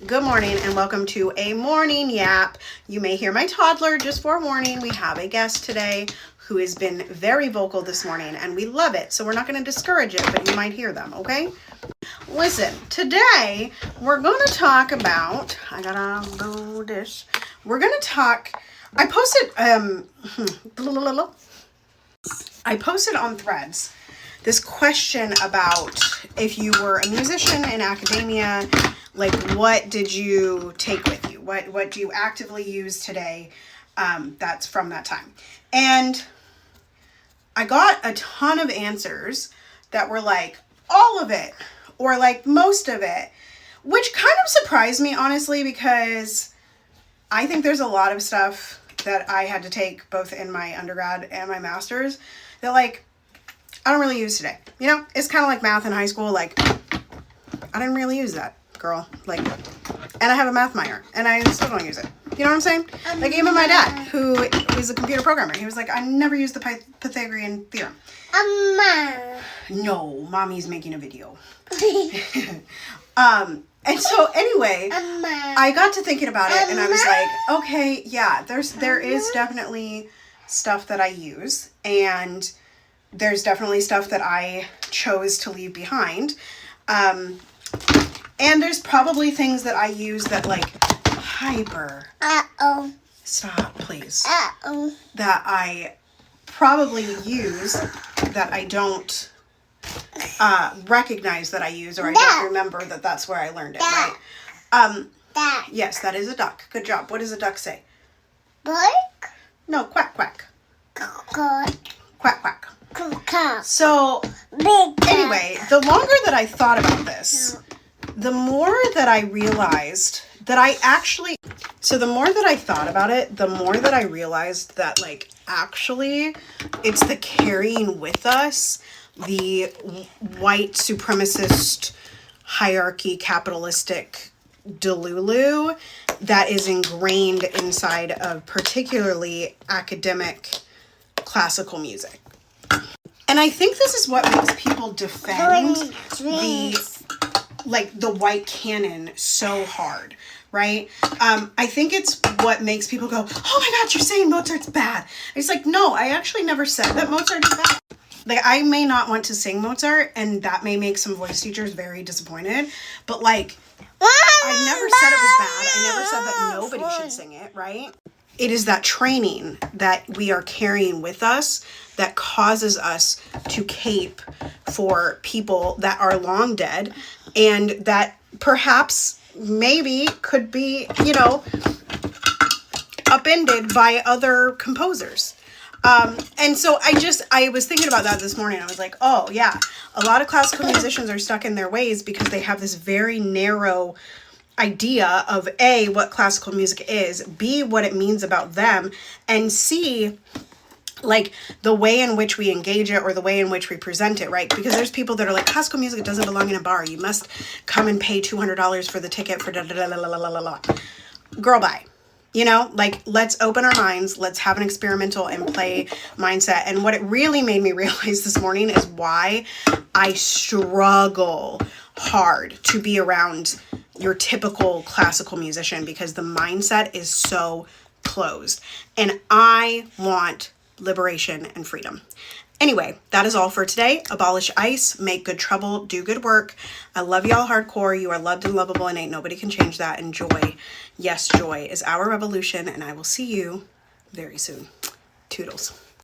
Good morning and welcome to a morning yap. You may hear my toddler. Just forewarning, we have a guest today who has been very vocal this morning and we love it. So we're not going to discourage it, but you might hear them, okay? Listen, today we're going to talk about, I posted on Threads this question about if you were a musician in academia, like what did you take with you? What do you actively use today that's from that time? And I got a ton of answers that were like all of it or like most of it, which kind of surprised me, honestly, because I think there's a lot of stuff that I had to take both in my undergrad and my master's that like I don't really use today. You know, it's kind of like math in high school. Like, I didn't really use that, girl. Like, and I have a math minor, and I still don't use it. You know what I'm saying? Like, even my dad, who is a computer programmer, he was like, I never used the Pythagorean theorem. No, mommy's making a video. And so anyway, I got to thinking about it, and I was like, okay, yeah, there is definitely stuff that I use, and there's definitely stuff that I chose to leave behind. And there's probably things that I use that like stop, please. That I probably use that I don't recognize that I use, or I don't remember that that's where I learned it, right? Yes, that is a duck. Good job. What does a duck say? Bark? No, quack, quack. Quack. Quack, quack. So, anyway, the longer that I thought about this, the more that I realized that the more that I thought about it, the more that I realized that, like, actually, it's the carrying with us, the white supremacist hierarchy, capitalistic delulu that is ingrained inside of particularly academic classical music. And I think this is what makes people defend the white canon so hard, right? I think it's what makes people go, oh my God, you're saying Mozart's bad. It's like, no, I actually never said that Mozart is bad. Like, I may not want to sing Mozart, and that may make some voice teachers very disappointed, but like, I never said it was bad. I never said that nobody should sing it, right? It is that training that we are carrying with us that causes us to cape for people that are long dead and that perhaps maybe could be, you know, upended by other composers. And so I was thinking about that this morning. I was like, oh yeah, a lot of classical musicians are stuck in their ways because they have this very narrow idea of A, what classical music is, B, what it means about them, and C, like the way in which we engage it or the way in which we present it, right? Because there's people that are like, classical music doesn't belong in a bar. You must come and pay $200 for the ticket for da-da-da-la-la-la-la-la. Girl, bye. You know, like, let's open our minds. Let's have an experimental and play mindset. And what it really made me realize this morning is why I struggle hard to be around your typical classical musician, because the mindset is so closed. And I want liberation and freedom. Anyway, that is all for today. Abolish ICE, make good trouble, do good work. I love y'all hardcore. You are loved and lovable, and ain't nobody can change that. And joy, yes, joy is our revolution. And I will see you very soon. Toodles.